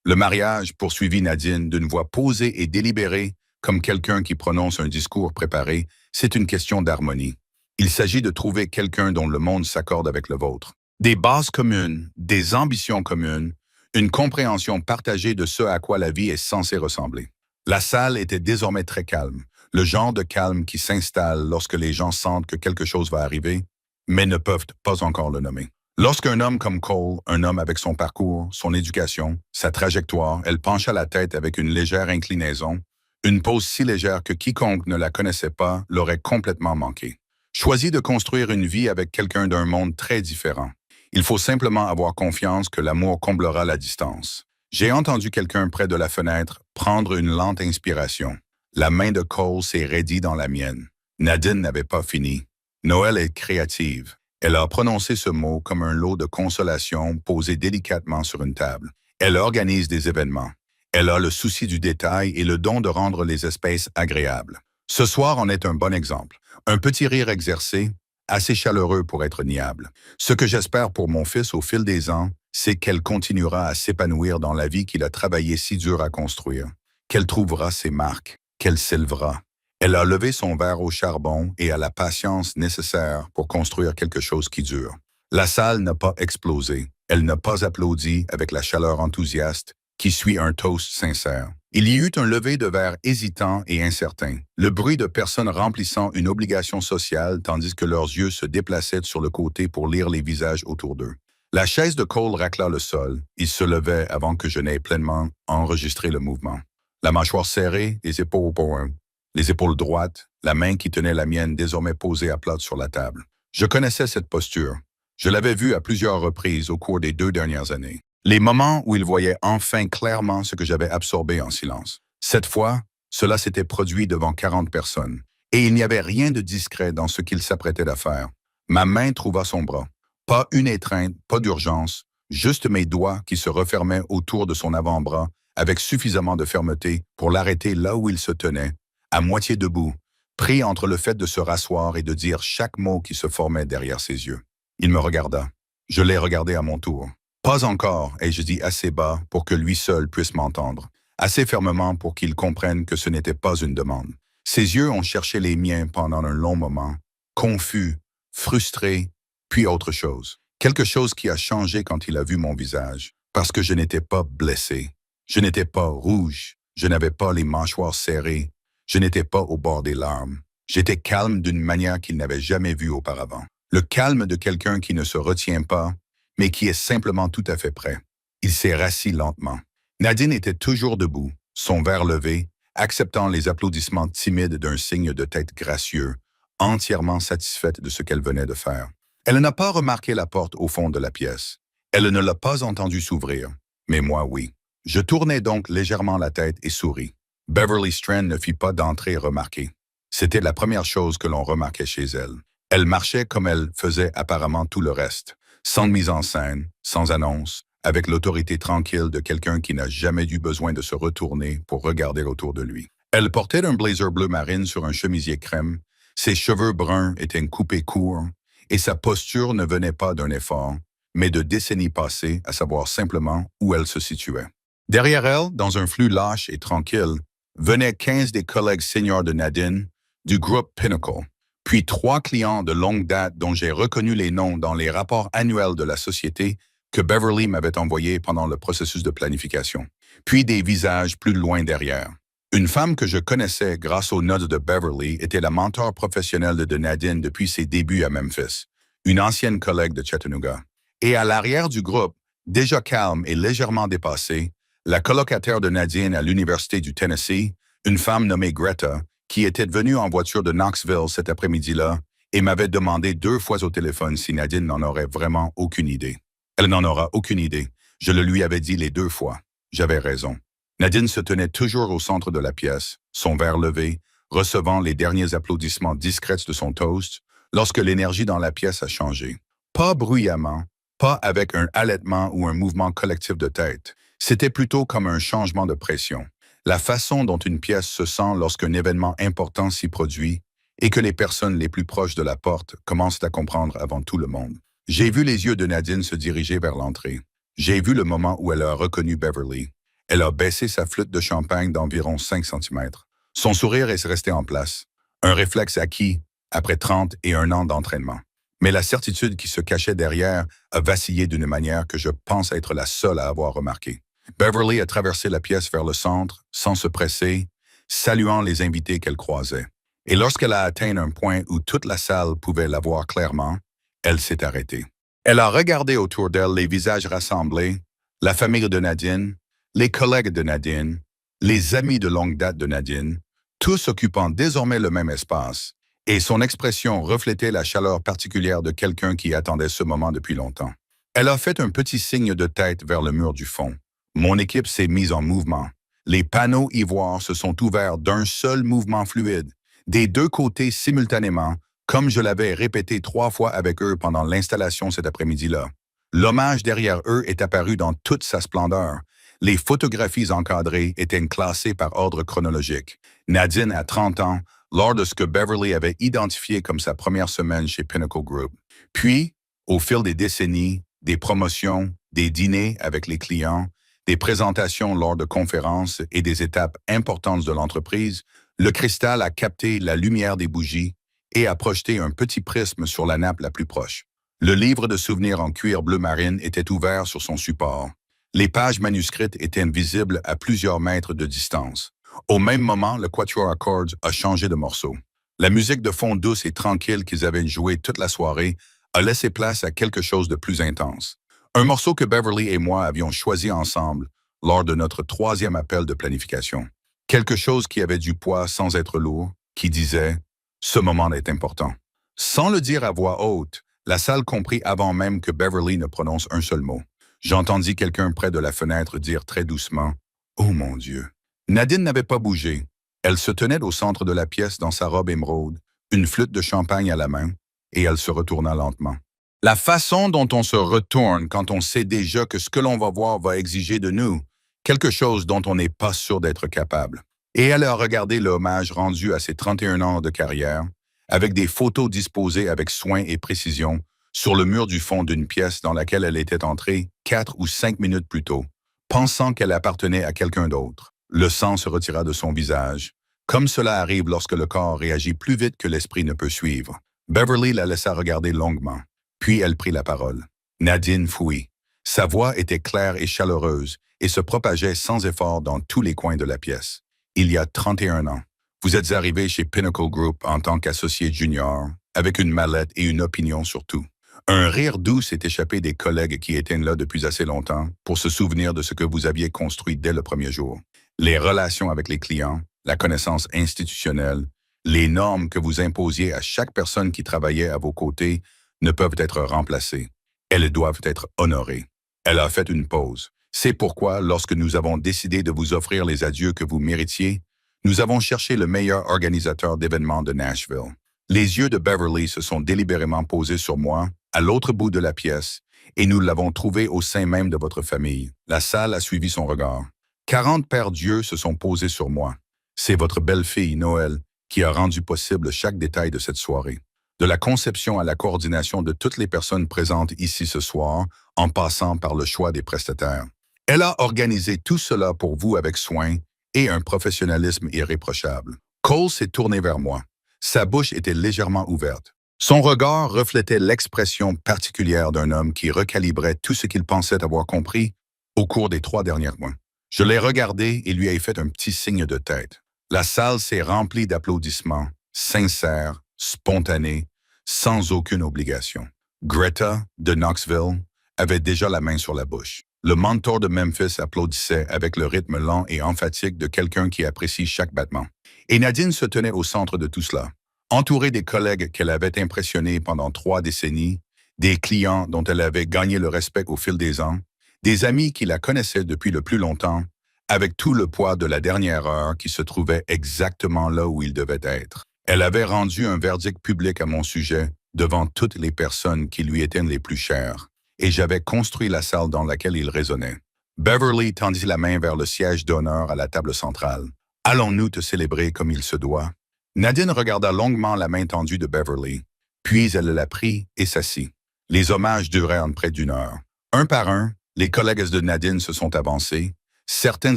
Le mariage, poursuivit Nadine d'une voix posée et délibérée, comme quelqu'un qui prononce un discours préparé, c'est une question d'harmonie. Il s'agit de trouver quelqu'un dont le monde s'accorde avec le vôtre. Des bases communes, des ambitions communes, une compréhension partagée de ce à quoi la vie est censée ressembler. La salle était désormais très calme, le genre de calme qui s'installe lorsque les gens sentent que quelque chose va arriver, mais ne peuvent pas encore le nommer. Lorsqu'un homme comme Cole, un homme avec son parcours, son éducation, sa trajectoire, elle pencha la tête avec une légère inclinaison, une pose si légère que quiconque ne la connaissait pas l'aurait complètement manqué. Choisis de construire une vie avec quelqu'un d'un monde très différent. Il faut simplement avoir confiance que l'amour comblera la distance. J'ai entendu quelqu'un près de la fenêtre prendre une lente inspiration. La main de Cole s'est raidie dans la mienne. Nadine n'avait pas fini. Noël est créative. Elle a prononcé ce mot comme un lot de consolation posé délicatement sur une table. Elle organise des événements. Elle a le souci du détail et le don de rendre les espèces agréables. Ce soir en est un bon exemple. Un petit rire exercé, assez chaleureux pour être niable. Ce que j'espère pour mon fils au fil des ans, c'est qu'elle continuera à s'épanouir dans la vie qu'il a travaillé si dur à construire, qu'elle trouvera ses marques, qu'elle s'élèvera. Elle a levé son verre au charbon et a la patience nécessaire pour construire quelque chose qui dure. La salle n'a pas explosé. Elle n'a pas applaudi avec la chaleur enthousiaste qui suit un toast sincère. Il y eut un lever de verre hésitant et incertain, le bruit de personnes remplissant une obligation sociale tandis que leurs yeux se déplaçaient sur le côté pour lire les visages autour d'eux. La chaise de Cole racla le sol. Il se levait avant que je n'aie pleinement enregistré le mouvement. La mâchoire serrée, les épaules au point. Les épaules droites, la main qui tenait la mienne désormais posée à plat sur la table. Je connaissais cette posture. Je l'avais vue à plusieurs reprises au cours des 2 dernières années. Les moments où il voyait enfin clairement ce que j'avais absorbé en silence. Cette fois, cela s'était produit devant 40 personnes, et il n'y avait rien de discret dans ce qu'il s'apprêtait à faire. Ma main trouva son bras. Pas une étreinte, pas d'urgence, juste mes doigts qui se refermaient autour de son avant-bras avec suffisamment de fermeté pour l'arrêter là où il se tenait, à moitié debout, pris entre le fait de se rasseoir et de dire chaque mot qui se formait derrière ses yeux. Il me regarda. Je l'ai regardé à mon tour. Pas encore, ai-je dit assez bas pour que lui seul puisse m'entendre, assez fermement pour qu'il comprenne que ce n'était pas une demande. Ses yeux ont cherché les miens pendant un long moment, confus, frustrés, puis autre chose. Quelque chose qui a changé quand il a vu mon visage, parce que je n'étais pas blessé. Je n'étais pas rouge, je n'avais pas les mâchoires serrées, je n'étais pas au bord des larmes. J'étais calme d'une manière qu'il n'avait jamais vue auparavant. Le calme de quelqu'un qui ne se retient pas, mais qui est simplement tout à fait prêt. Il s'est rassis lentement. Nadine était toujours debout, son verre levé, acceptant les applaudissements timides d'un signe de tête gracieux, entièrement satisfaite de ce qu'elle venait de faire. Elle n'a pas remarqué la porte au fond de la pièce. Elle ne l'a pas entendu s'ouvrir, mais moi oui. Je tournai donc légèrement la tête et souris. Beverly Strand ne fit pas d'entrée remarquée. C'était la première chose que l'on remarquait chez elle. Elle marchait comme elle faisait apparemment tout le reste, sans mise en scène, sans annonce, avec l'autorité tranquille de quelqu'un qui n'a jamais eu besoin de se retourner pour regarder autour de lui. Elle portait un blazer bleu marine sur un chemisier crème, ses cheveux bruns étaient coupés courts, et sa posture ne venait pas d'un effort, mais de décennies passées, à savoir simplement où elle se situait. Derrière elle, dans un flux lâche et tranquille, venaient 15 des collègues seniors de Nadine, du groupe Pinnacle, puis 3 clients de longue date dont j'ai reconnu les noms dans les rapports annuels de la société que Beverly m'avait envoyés pendant le processus de planification, puis des visages plus loin derrière. Une femme que je connaissais grâce aux notes de Beverly était la mentor professionnelle de Nadine depuis ses débuts à Memphis, une ancienne collègue de Chattanooga. Et à l'arrière du groupe, déjà calme et légèrement dépassée, la colocataire de Nadine à l'Université du Tennessee, une femme nommée Greta, qui était venue en voiture de Knoxville cet après-midi-là et m'avait demandé 2 fois au téléphone si Nadine n'en aurait vraiment aucune idée. Elle n'en aura aucune idée. Je le lui avais dit les 2 fois. J'avais raison. Nadine se tenait toujours au centre de la pièce, son verre levé, recevant les derniers applaudissements discrets de son toast, lorsque l'énergie dans la pièce a changé. Pas bruyamment, pas avec un halètement ou un mouvement collectif de tête. C'était plutôt comme un changement de pression. La façon dont une pièce se sent lorsqu'un événement important s'y produit et que les personnes les plus proches de la porte commencent à comprendre avant tout le monde. J'ai vu les yeux de Nadine se diriger vers l'entrée. J'ai vu le moment où elle a reconnu Beverly. Elle a baissé sa flûte de champagne d'environ 5 cm. Son sourire est resté en place, un réflexe acquis après 31 ans d'entraînement. Mais la certitude qui se cachait derrière a vacillé d'une manière que je pense être la seule à avoir remarquée. Beverly a traversé la pièce vers le centre, sans se presser, saluant les invités qu'elle croisait. Et lorsqu'elle a atteint un point où toute la salle pouvait la voir clairement, elle s'est arrêtée. Elle a regardé autour d'elle les visages rassemblés, la famille de Nadine, les collègues de Nadine, les amis de longue date de Nadine, tous occupant désormais le même espace, et son expression reflétait la chaleur particulière de quelqu'un qui attendait ce moment depuis longtemps. Elle a fait un petit signe de tête vers le mur du fond. Mon équipe s'est mise en mouvement. Les panneaux ivoires se sont ouverts d'un seul mouvement fluide, des 2 côtés simultanément, comme je l'avais répété 3 fois avec eux pendant l'installation cet après-midi-là. L'hommage derrière eux est apparu dans toute sa splendeur. Les photographies encadrées étaient classées par ordre chronologique. Nadine a 30 ans, lors de ce que Beverly avait identifié comme sa première semaine chez Pinnacle Group. Puis, au fil des décennies, des promotions, des dîners avec les clients, des présentations lors de conférences et des étapes importantes de l'entreprise, le cristal a capté la lumière des bougies et a projeté un petit prisme sur la nappe la plus proche. Le livre de souvenirs en cuir bleu marine était ouvert sur son support. Les pages manuscrites étaient visibles à plusieurs mètres de distance. Au même moment, le Quatuor Accords a changé de morceau. La musique de fond douce et tranquille qu'ils avaient jouée toute la soirée a laissé place à quelque chose de plus intense. Un morceau que Beverly et moi avions choisi ensemble lors de notre 3e appel de planification. Quelque chose qui avait du poids sans être lourd, qui disait « Ce moment est important ». Sans le dire à voix haute, la salle comprit avant même que Beverly ne prononce un seul mot. J'entendis quelqu'un près de la fenêtre dire très doucement « Oh mon Dieu ». Nadine n'avait pas bougé. Elle se tenait au centre de la pièce dans sa robe émeraude, une flûte de champagne à la main, et elle se retourna lentement. La façon dont on se retourne quand on sait déjà que ce que l'on va voir va exiger de nous quelque chose dont on n'est pas sûr d'être capable. Et elle a regardé l'hommage rendu à ses 31 ans de carrière, avec des photos disposées avec soin et précision sur le mur du fond d'une pièce dans laquelle elle était entrée 4 ou 5 minutes plus tôt, pensant qu'elle appartenait à quelqu'un d'autre. Le sang se retira de son visage, comme cela arrive lorsque le corps réagit plus vite que l'esprit ne peut suivre. Beverly la laissa regarder longuement. Puis elle prit la parole. Nadine fouit. Sa voix était claire et chaleureuse et se propageait sans effort dans tous les coins de la pièce. Il y a 31 ans, vous êtes arrivé chez Pinnacle Group en tant qu'associé junior, avec une mallette et une opinion sur tout. Un rire doux s'est échappé des collègues qui étaient là depuis assez longtemps pour se souvenir de ce que vous aviez construit dès le premier jour. Les relations avec les clients, la connaissance institutionnelle, les normes que vous imposiez à chaque personne qui travaillait à vos côtés ne peuvent être remplacées. Elles doivent être honorées. Elle a fait une pause. C'est pourquoi, lorsque nous avons décidé de vous offrir les adieux que vous méritiez, nous avons cherché le meilleur organisateur d'événements de Nashville. Les yeux de Beverly se sont délibérément posés sur moi, à l'autre bout de la pièce, et nous l'avons trouvé au sein même de votre famille. La salle a suivi son regard. 40 pères d'yeux se sont posés sur moi. C'est votre belle-fille, Noël, qui a rendu possible chaque détail de cette soirée. De la conception à la coordination de toutes les personnes présentes ici ce soir, en passant par le choix des prestataires. Elle a organisé tout cela pour vous avec soin et un professionnalisme irréprochable. Cole s'est tourné vers moi. Sa bouche était légèrement ouverte. Son regard reflétait l'expression particulière d'un homme qui recalibrait tout ce qu'il pensait avoir compris au cours des 3 derniers mois. Je l'ai regardé et lui ai fait un petit signe de tête. La salle s'est remplie d'applaudissements, sincères, spontanés, sans aucune obligation. Greta, de Knoxville, avait déjà la main sur la bouche. Le mentor de Memphis applaudissait avec le rythme lent et emphatique de quelqu'un qui apprécie chaque battement. Et Nadine se tenait au centre de tout cela, entourée des collègues qu'elle avait impressionnés pendant 3 décennies, des clients dont elle avait gagné le respect au fil des ans, des amis qui la connaissaient depuis le plus longtemps, avec tout le poids de la dernière heure qui se trouvait exactement là où il devait être. Elle avait rendu un verdict public à mon sujet devant toutes les personnes qui lui étaient les plus chères, et j'avais construit la salle dans laquelle il résonnait. Beverly tendit la main vers le siège d'honneur à la table centrale. « Allons-nous te célébrer comme il se doit? » Nadine regarda longuement la main tendue de Beverly, puis elle la prit et s'assit. Les hommages durèrent près d'1 heure. Un par un, les collègues de Nadine se sont avancés, certains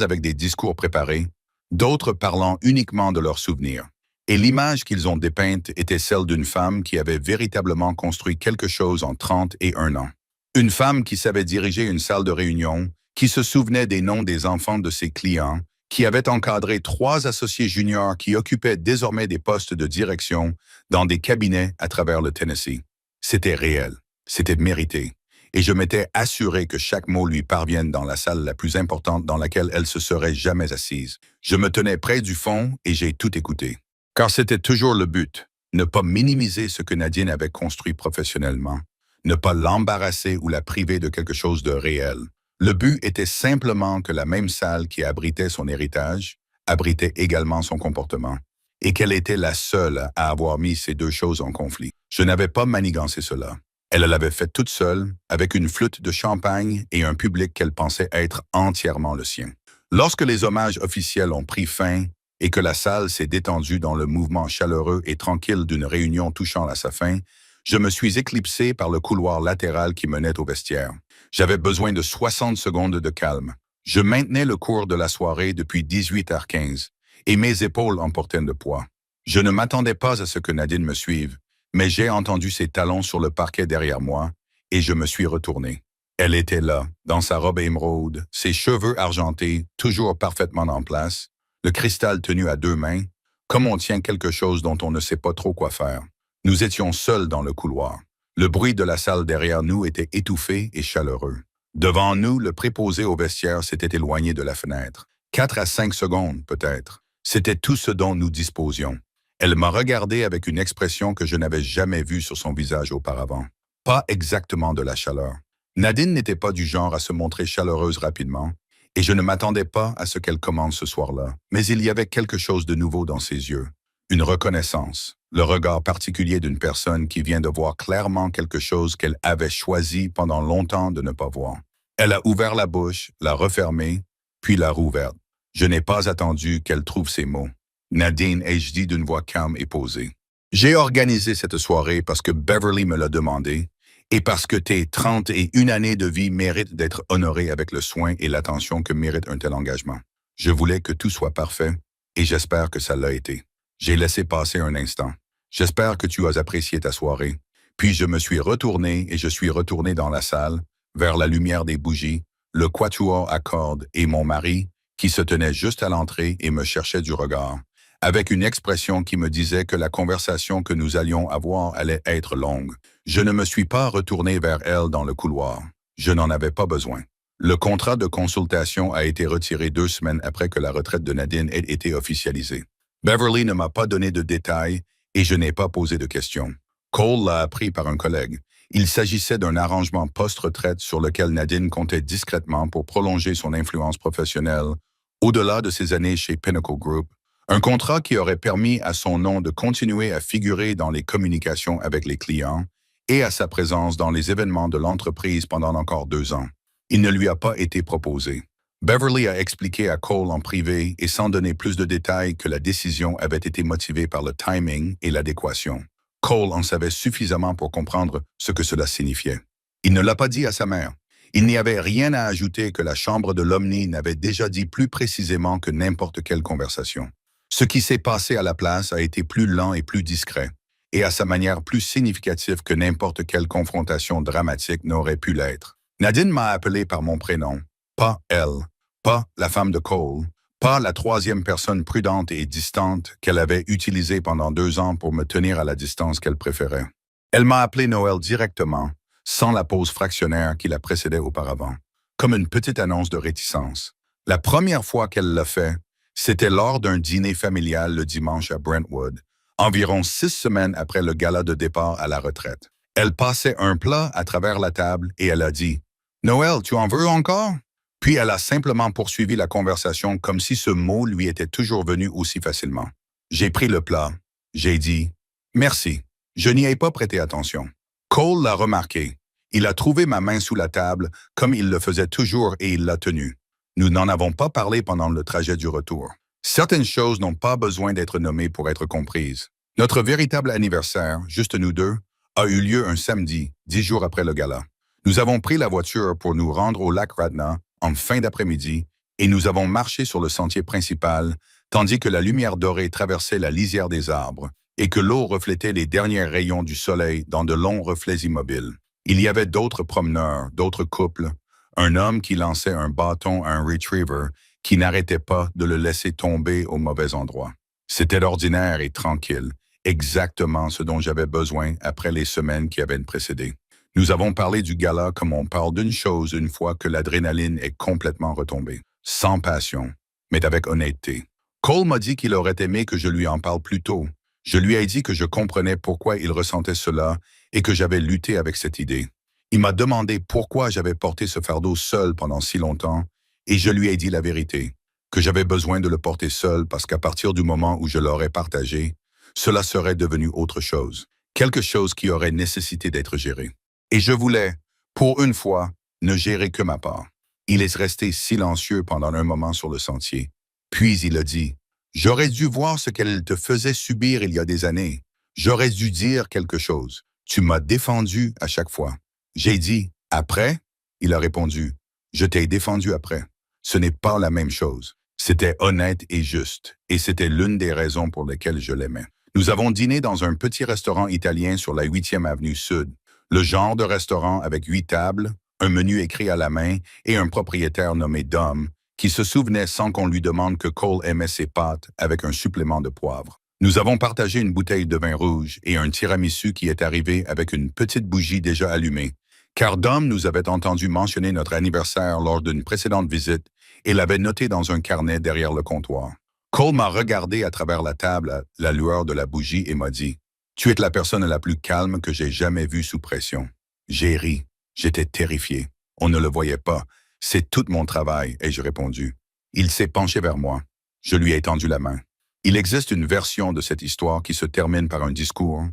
avec des discours préparés, d'autres parlant uniquement de leurs souvenirs. Et l'image qu'ils ont dépeinte était celle d'une femme qui avait véritablement construit quelque chose en 31 ans. Une femme qui savait diriger une salle de réunion, qui se souvenait des noms des enfants de ses clients, qui avait encadré 3 associés juniors qui occupaient désormais des postes de direction dans des cabinets à travers le Tennessee. C'était réel, c'était mérité, et je m'étais assuré que chaque mot lui parvienne dans la salle la plus importante dans laquelle elle se serait jamais assise. Je me tenais près du fond et j'ai tout écouté. Car c'était toujours le but, ne pas minimiser ce que Nadine avait construit professionnellement, ne pas l'embarrasser ou la priver de quelque chose de réel. Le but était simplement que la même salle qui abritait son héritage abritait également son comportement, et qu'elle était la seule à avoir mis ces 2 choses en conflit. Je n'avais pas manigancé cela. Elle l'avait fait toute seule, avec une flûte de champagne et un public qu'elle pensait être entièrement le sien. Lorsque les hommages officiels ont pris fin et que la salle s'est détendue dans le mouvement chaleureux et tranquille d'une réunion touchant à sa fin, je me suis éclipsé par le couloir latéral qui menait au vestiaire. J'avais besoin de 60 secondes de calme. Je maintenais le cours de la soirée depuis 18h15 et mes épaules en portaient de poids. Je ne m'attendais pas à ce que Nadine me suive, mais j'ai entendu ses talons sur le parquet derrière moi et je me suis retourné. Elle était là, dans sa robe émeraude, ses cheveux argentés, toujours parfaitement en place, le cristal tenu à 2 mains, comme on tient quelque chose dont on ne sait pas trop quoi faire. Nous étions seuls dans le couloir. Le bruit de la salle derrière nous était étouffé et chaleureux. Devant nous, le préposé au vestiaire s'était éloigné de la fenêtre. 4 à 5 secondes, peut-être. C'était tout ce dont nous disposions. Elle m'a regardé avec une expression que je n'avais jamais vue sur son visage auparavant. Pas exactement de la chaleur. Nadine n'était pas du genre à se montrer chaleureuse rapidement, et je ne m'attendais pas à ce qu'elle commande ce soir-là. Mais il y avait quelque chose de nouveau dans ses yeux. Une reconnaissance, le regard particulier d'une personne qui vient de voir clairement quelque chose qu'elle avait choisi pendant longtemps de ne pas voir. Elle a ouvert la bouche, l'a refermée, puis l'a rouverte. Je n'ai pas attendu qu'elle trouve ses mots. Nadine, ai-je dit d'une voix calme et posée. J'ai organisé cette soirée parce que Beverly me l'a demandé et parce que tes 31 années de vie méritent d'être honorées avec le soin et l'attention que mérite un tel engagement. Je voulais que tout soit parfait et j'espère que ça l'a été. J'ai laissé passer un instant. J'espère que tu as apprécié ta soirée. Puis je me suis retourné et je suis retourné dans la salle, vers la lumière des bougies, le quatuor à cordes et mon mari, qui se tenait juste à l'entrée et me cherchait du regard, avec une expression qui me disait que la conversation que nous allions avoir allait être longue. Je ne me suis pas retourné vers elle dans le couloir. Je n'en avais pas besoin. Le contrat de consultation a été retiré 2 semaines après que la retraite de Nadine ait été officialisée. Beverly ne m'a pas donné de détails et je n'ai pas posé de questions. Cole l'a appris par un collègue. Il s'agissait d'un arrangement post-retraite sur lequel Nadine comptait discrètement pour prolonger son influence professionnelle au-delà de ses années chez Pinnacle Group, un contrat qui aurait permis à son nom de continuer à figurer dans les communications avec les clients et à sa présence dans les événements de l'entreprise pendant encore 2 ans. Il ne lui a pas été proposé. Beverly a expliqué à Cole en privé et sans donner plus de détails que la décision avait été motivée par le timing et l'adéquation. Cole en savait suffisamment pour comprendre ce que cela signifiait. Il ne l'a pas dit à sa mère. Il n'y avait rien à ajouter que la chambre de l'Omni n'avait déjà dit plus précisément que n'importe quelle conversation. Ce qui s'est passé à la place a été plus lent et plus discret, et à sa manière plus significative que n'importe quelle confrontation dramatique n'aurait pu l'être. Nadine m'a appelé par mon prénom, pas elle, pas la femme de Cole, pas la troisième personne prudente et distante qu'elle avait utilisée pendant 2 ans pour me tenir à la distance qu'elle préférait. Elle m'a appelé Noël directement, sans la pause fractionnaire qui la précédait auparavant, comme une petite annonce de réticence. La première fois qu'elle l'a fait, c'était lors d'un dîner familial le dimanche à Brentwood, environ 6 semaines après le gala de départ à la retraite. Elle passait un plat à travers la table et elle a dit « Noël, tu en veux encore ?» Puis elle a simplement poursuivi la conversation comme si ce mot lui était toujours venu aussi facilement. J'ai pris le plat. J'ai dit « Merci ». Je n'y ai pas prêté attention. Cole l'a remarqué. Il a trouvé ma main sous la table, comme il le faisait toujours, et il l'a tenue. Nous n'en avons pas parlé pendant le trajet du retour. Certaines choses n'ont pas besoin d'être nommées pour être comprises. Notre véritable anniversaire, juste nous deux, a eu lieu un samedi, 10 jours après le gala. Nous avons pris la voiture pour nous rendre au lac Radnor en fin d'après-midi et nous avons marché sur le sentier principal, tandis que la lumière dorée traversait la lisière des arbres et que l'eau reflétait les derniers rayons du soleil dans de longs reflets immobiles. Il y avait d'autres promeneurs, d'autres couples, un homme qui lançait un bâton à un retriever qui n'arrêtait pas de le laisser tomber au mauvais endroit. C'était ordinaire et tranquille, exactement ce dont j'avais besoin après les semaines qui avaient précédé. Nous avons parlé du gala comme on parle d'une chose une fois que l'adrénaline est complètement retombée, sans passion, mais avec honnêteté. Cole m'a dit qu'il aurait aimé que je lui en parle plus tôt. Je lui ai dit que je comprenais pourquoi il ressentait cela et que j'avais lutté avec cette idée. Il m'a demandé pourquoi j'avais porté ce fardeau seul pendant si longtemps et je lui ai dit la vérité, que j'avais besoin de le porter seul parce qu'à partir du moment où je l'aurais partagé, cela serait devenu autre chose, quelque chose qui aurait nécessité d'être géré. Et je voulais, pour une fois, ne gérer que ma part. Il est resté silencieux pendant un moment sur le sentier. Puis il a dit « J'aurais dû voir ce qu'elle te faisait subir il y a des années. J'aurais dû dire quelque chose. Tu m'as défendu à chaque fois. » J'ai dit « Après ?» Il a répondu « Je t'ai défendu après. Ce n'est pas la même chose. » C'était honnête et juste, et c'était l'une des raisons pour lesquelles je l'aimais. Nous avons dîné dans un petit restaurant italien sur la 8e avenue Sud. Le genre de restaurant avec 8 tables, un menu écrit à la main et un propriétaire nommé Dom, qui se souvenait sans qu'on lui demande que Cole aimait ses pâtes avec un supplément de poivre. Nous avons partagé une bouteille de vin rouge et un tiramisu qui est arrivé avec une petite bougie déjà allumée, car Dom nous avait entendu mentionner notre anniversaire lors d'une précédente visite et l'avait noté dans un carnet derrière le comptoir. Cole m'a regardé à travers la table à la lueur de la bougie et m'a dit « Tu es la personne la plus calme que j'ai jamais vue sous pression. » J'ai ri. J'étais terrifié. On ne le voyait pas. C'est tout mon travail, ai-je répondu. Il s'est penché vers moi. Je lui ai tendu la main. Il existe une version de cette histoire qui se termine par un discours,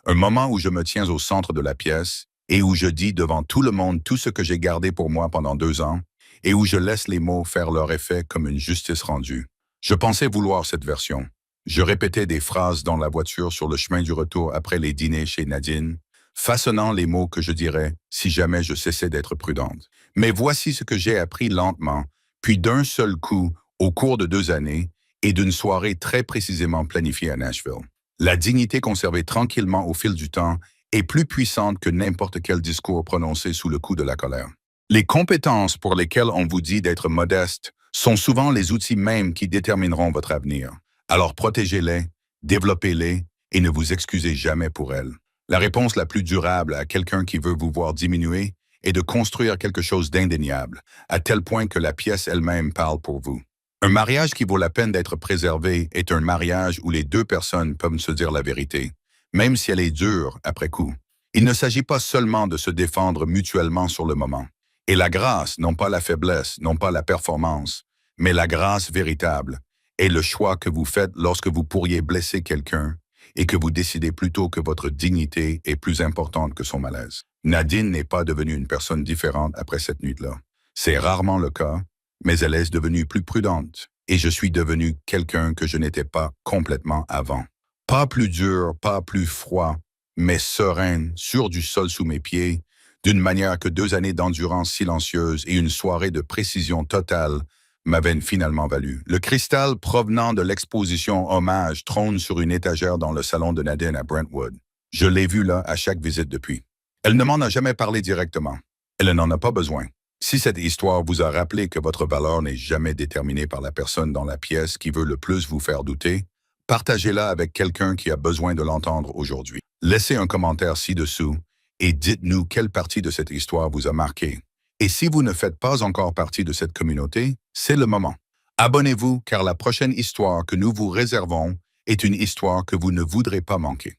un moment où je me tiens au centre de la pièce et où je dis devant tout le monde tout ce que j'ai gardé pour moi pendant 2 ans et où je laisse les mots faire leur effet comme une justice rendue. Je pensais vouloir cette version. Je répétais des phrases dans la voiture sur le chemin du retour après les dîners chez Nadine, façonnant les mots que je dirais si jamais je cessais d'être prudente. Mais voici ce que j'ai appris lentement, puis d'un seul coup, au cours de 2 années, et d'une soirée très précisément planifiée à Nashville. La dignité conservée tranquillement au fil du temps est plus puissante que n'importe quel discours prononcé sous le coup de la colère. Les compétences pour lesquelles on vous dit d'être modeste sont souvent les outils mêmes qui détermineront votre avenir. Alors protégez-les, développez-les et ne vous excusez jamais pour elles. La réponse la plus durable à quelqu'un qui veut vous voir diminuer est de construire quelque chose d'indéniable, à tel point que la pièce elle-même parle pour vous. Un mariage qui vaut la peine d'être préservé est un mariage où les 2 personnes peuvent se dire la vérité, même si elle est dure après coup. Il ne s'agit pas seulement de se défendre mutuellement sur le moment. Et la grâce, non pas la faiblesse, non pas la performance, mais la grâce véritable, est le choix que vous faites lorsque vous pourriez blesser quelqu'un et que vous décidez plutôt que votre dignité est plus importante que son malaise. Nadine n'est pas devenue une personne différente après cette nuit-là. C'est rarement le cas, mais elle est devenue plus prudente et je suis devenu quelqu'un que je n'étais pas complètement avant. Pas plus dur, pas plus froid, mais sereine, sur du sol sous mes pieds, d'une manière que 2 années d'endurance silencieuse et une soirée de précision totale m'avaient finalement valu. Le cristal provenant de l'exposition Hommage trône sur une étagère dans le salon de Nadine à Brentwood. Je l'ai vu là à chaque visite depuis. Elle ne m'en a jamais parlé directement. Elle n'en a pas besoin. Si cette histoire vous a rappelé que votre valeur n'est jamais déterminée par la personne dans la pièce qui veut le plus vous faire douter, partagez-la avec quelqu'un qui a besoin de l'entendre aujourd'hui. Laissez un commentaire ci-dessous et dites-nous quelle partie de cette histoire vous a marqué. Et si vous ne faites pas encore partie de cette communauté, c'est le moment. Abonnez-vous car la prochaine histoire que nous vous réservons est une histoire que vous ne voudrez pas manquer.